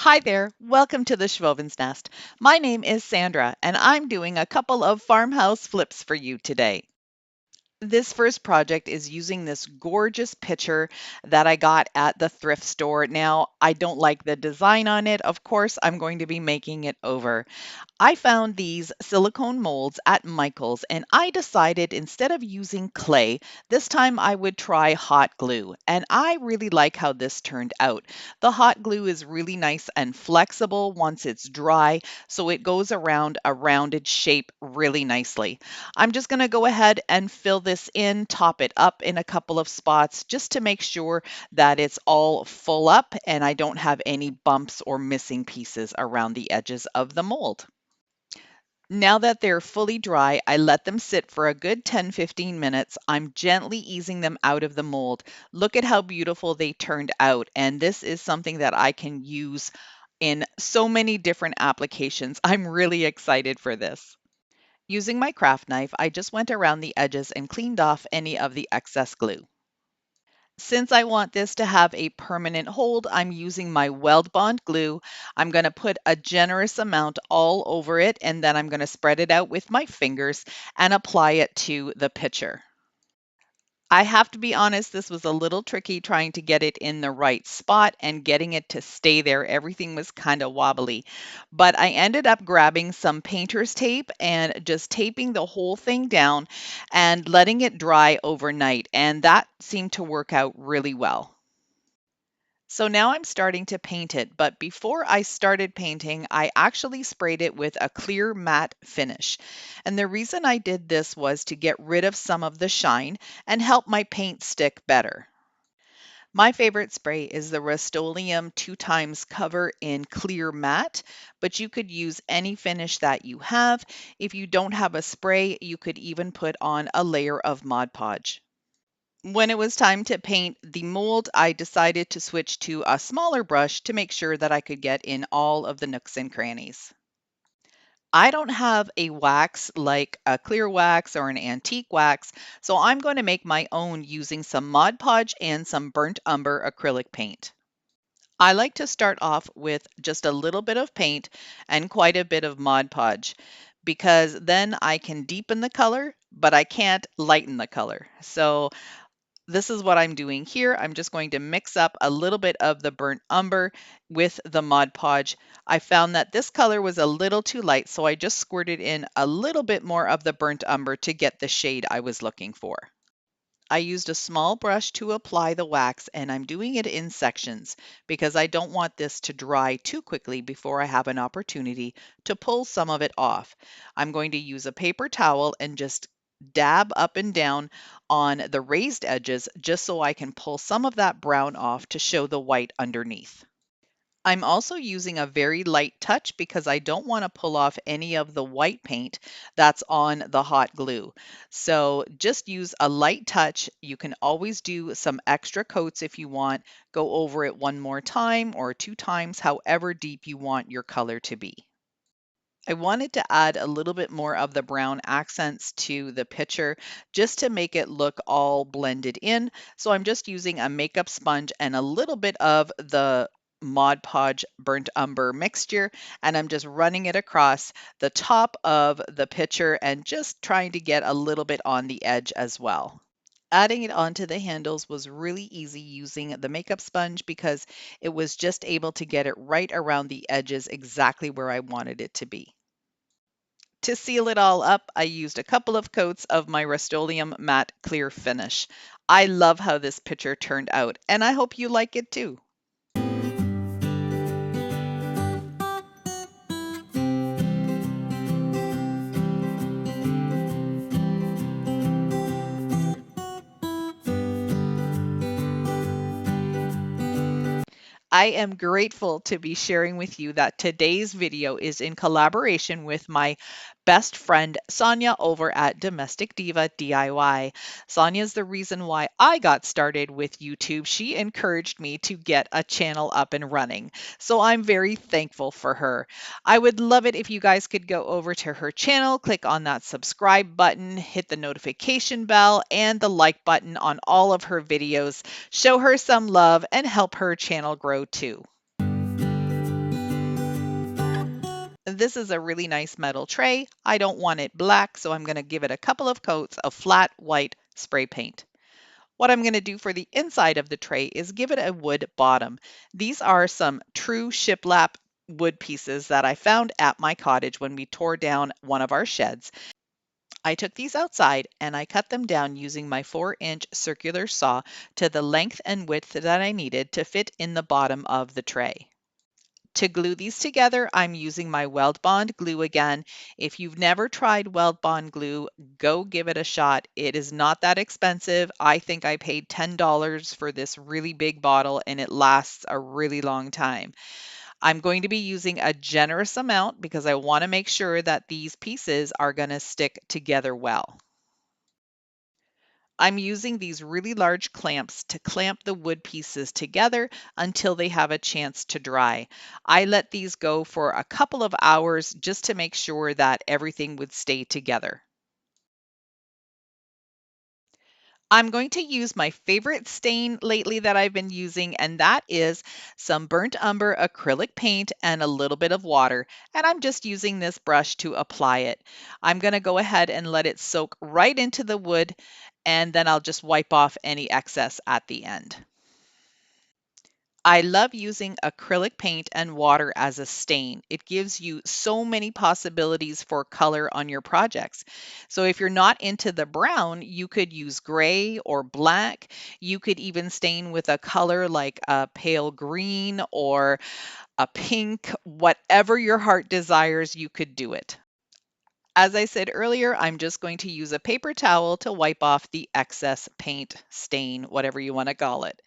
Hi there, welcome to the Schwoven's Nest. My name is Sandra, and I'm doing a couple of farmhouse flips for you today. This first project is using this gorgeous picture that I got at the thrift store. Now, I don't like the design on it. Of course, I'm going to be making it over. I found these silicone molds at Michael's and I decided instead of using clay, this time I would try hot glue. And I really like how this turned out. The hot glue is really nice and flexible once it's dry, so it goes around a rounded shape really nicely. I'm just going to go ahead and fill this in, top it up in a couple of spots just to make sure that it's all full up and I don't have any bumps or missing pieces around the edges of the mold. Now that they're fully dry, I let them sit for a good 10-15 minutes. I'm gently easing them out of the mold. Look at how beautiful they turned out. And this is something that I can use in so many different applications. I'm really excited for this. Using my craft knife, I just went around the edges and cleaned off any of the excess glue. Since I want this to have a permanent hold, I'm using my Weldbond glue. I'm going to put a generous amount all over it, and then I'm going to spread it out with my fingers and apply it to the pitcher. I have to be honest, this was a little tricky trying to get it in the right spot and getting it to stay there. Everything was kind of wobbly. But I ended up grabbing some painter's tape and just taping the whole thing down and letting it dry overnight. And that seemed to work out really well. So now I'm starting to paint it, but before I started painting, I actually sprayed it with a clear matte finish. And the reason I did this was to get rid of some of the shine and help my paint stick better. My favorite spray is the Rust-Oleum 2x cover in clear matte, but you could use any finish that you have. If you don't have a spray, you could even put on a layer of Mod Podge. When it was time to paint the mold, I decided to switch to a smaller brush to make sure that I could get in all of the nooks and crannies. I don't have a wax like a clear wax or an antique wax, so I'm going to make my own using some Mod Podge and some burnt umber acrylic paint. I like to start off with just a little bit of paint and quite a bit of Mod Podge because then I can deepen the color, but I can't lighten the color. So this is what I'm doing here. I'm just going to mix up a little bit of the burnt umber with the Mod Podge. I found that this color was a little too light, so I just squirted in a little bit more of the burnt umber to get the shade I was looking for. I used a small brush to apply the wax and I'm doing it in sections because I don't want this to dry too quickly before I have an opportunity to pull some of it off. I'm going to use a paper towel and just dab up and down on the raised edges just so I can pull some of that brown off to show the white underneath. I'm also using a very light touch because I don't want to pull off any of the white paint that's on the hot glue. So just use a light touch. You can always do some extra coats if you want. Go over it one more time or two times, however deep you want your color to be. I wanted to add a little bit more of the brown accents to the picture just to make it look all blended in. So I'm just using a makeup sponge and a little bit of the Mod Podge burnt umber mixture, and I'm just running it across the top of the picture and just trying to get a little bit on the edge as well. Adding it onto the handles was really easy using the makeup sponge because it was just able to get it right around the edges exactly where I wanted it to be. To seal it all up, I used a couple of coats of my Rust-Oleum matte clear finish. I love how this picture turned out, and I hope you like it too. I am grateful to be sharing with you that today's video is in collaboration with my best friend Sonja over at Domestic Diva DIY. Sonja is the reason why I got started with YouTube. She encouraged me to get a channel up and running. So I'm very thankful for her. I would love it if you guys could go over to her channel, click on that subscribe button, hit the notification bell, and the like button on all of her videos. Show her some love and help her channel grow too. This is a really nice metal tray. I don't want it black, so I'm going to give it a couple of coats of flat white spray paint. What I'm going to do for the inside of the tray is give it a wood bottom. These are some true shiplap wood pieces that I found at my cottage when we tore down one of our sheds. I took these outside and I cut them down using my 4-inch circular saw to the length and width that I needed to fit in the bottom of the tray. To glue these together, I'm using my Weldbond glue again. If you've never tried Weldbond glue, go give it a shot. It is not that expensive. I think I paid $10 for this really big bottle and it lasts a really long time. I'm going to be using a generous amount because I want to make sure that these pieces are going to stick together well. I'm using these really large clamps to clamp the wood pieces together until they have a chance to dry. I let these go for a couple of hours just to make sure that everything would stay together. I'm going to use my favorite stain lately that I've been using, and that is some burnt umber acrylic paint and a little bit of water. And I'm just using this brush to apply it. I'm going to go ahead and let it soak right into the wood, and then I'll just wipe off any excess at the end. I love using acrylic paint and water as a stain. It gives you so many possibilities for color on your projects. So if you're not into the brown, you could use gray or black. You could even stain with a color like a pale green or a pink, whatever your heart desires, you could do it. As I said earlier, I'm just going to use a paper towel to wipe off the excess paint, stain, whatever you want to call it.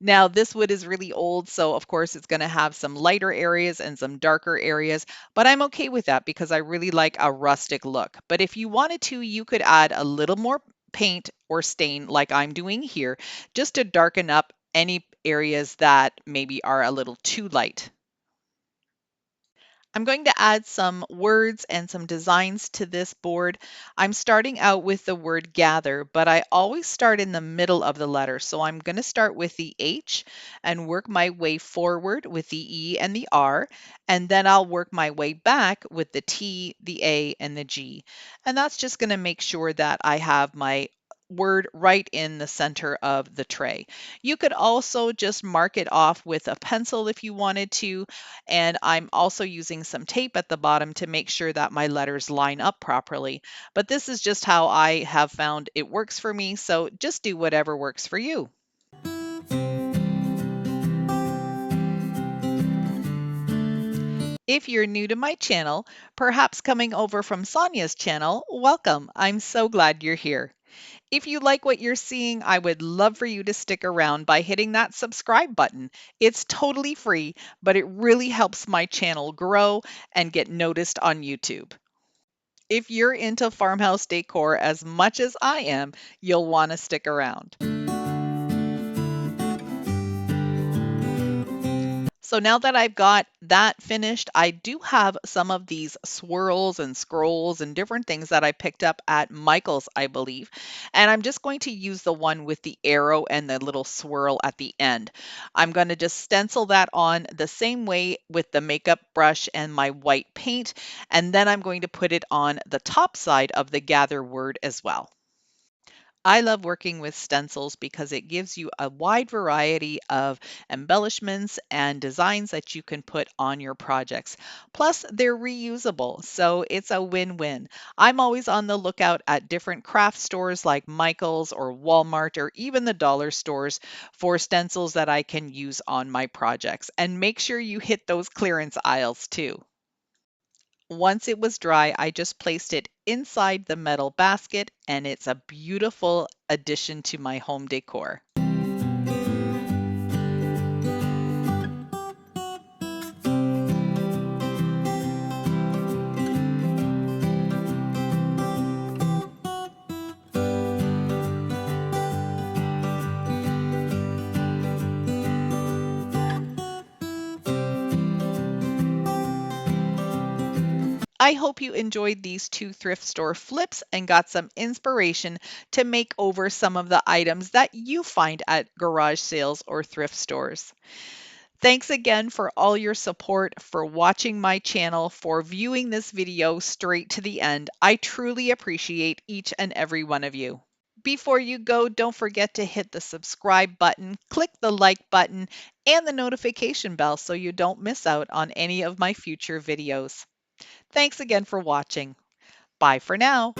Now, this wood is really old, so of course it's going to have some lighter areas and some darker areas, but I'm okay with that because I really like a rustic look. But if you wanted to, you could add a little more paint or stain like I'm doing here, just to darken up any areas that maybe are a little too light. I'm going to add some words and some designs to this board. I'm starting out with the word gather, but I always start in the middle of the letter. So I'm going to start with the H and work my way forward with the E and the R, and then I'll work my way back with the T, the A, and the G. And that's just going to make sure that I have my word right in the center of the tray. You could also just mark it off with a pencil if you wanted to, and I'm also using some tape at the bottom to make sure that my letters line up properly. But this is just how I have found it works for me, so just do whatever works for you. If you're new to my channel, perhaps coming over from Sonja's channel, welcome. I'm so glad you're here. If you like what you're seeing, I would love for you to stick around by hitting that subscribe button. It's totally free, but it really helps my channel grow and get noticed on YouTube. If you're into farmhouse decor as much as I am, you'll want to stick around. So now that I've got that finished, I do have some of these swirls and scrolls and different things that I picked up at Michael's, I believe. And I'm just going to use the one with the arrow and the little swirl at the end. I'm going to just stencil that on the same way with the makeup brush and my white paint. And then I'm going to put it on the top side of the gather word as well. I love working with stencils because it gives you a wide variety of embellishments and designs that you can put on your projects. Plus, they're reusable, so it's a win-win. I'm always on the lookout at different craft stores like Michael's or Walmart or even the dollar stores for stencils that I can use on my projects. And make sure you hit those clearance aisles too. Once it was dry, I just placed it inside the metal basket, and it's a beautiful addition to my home decor. I hope you enjoyed these two thrift store flips and got some inspiration to make over some of the items that you find at garage sales or thrift stores. Thanks again for all your support, for watching my channel, for viewing this video straight to the end. I truly appreciate each and every one of you. Before you go, don't forget to hit the subscribe button, click the like button, and the notification bell so you don't miss out on any of my future videos. Thanks again for watching. Bye for now.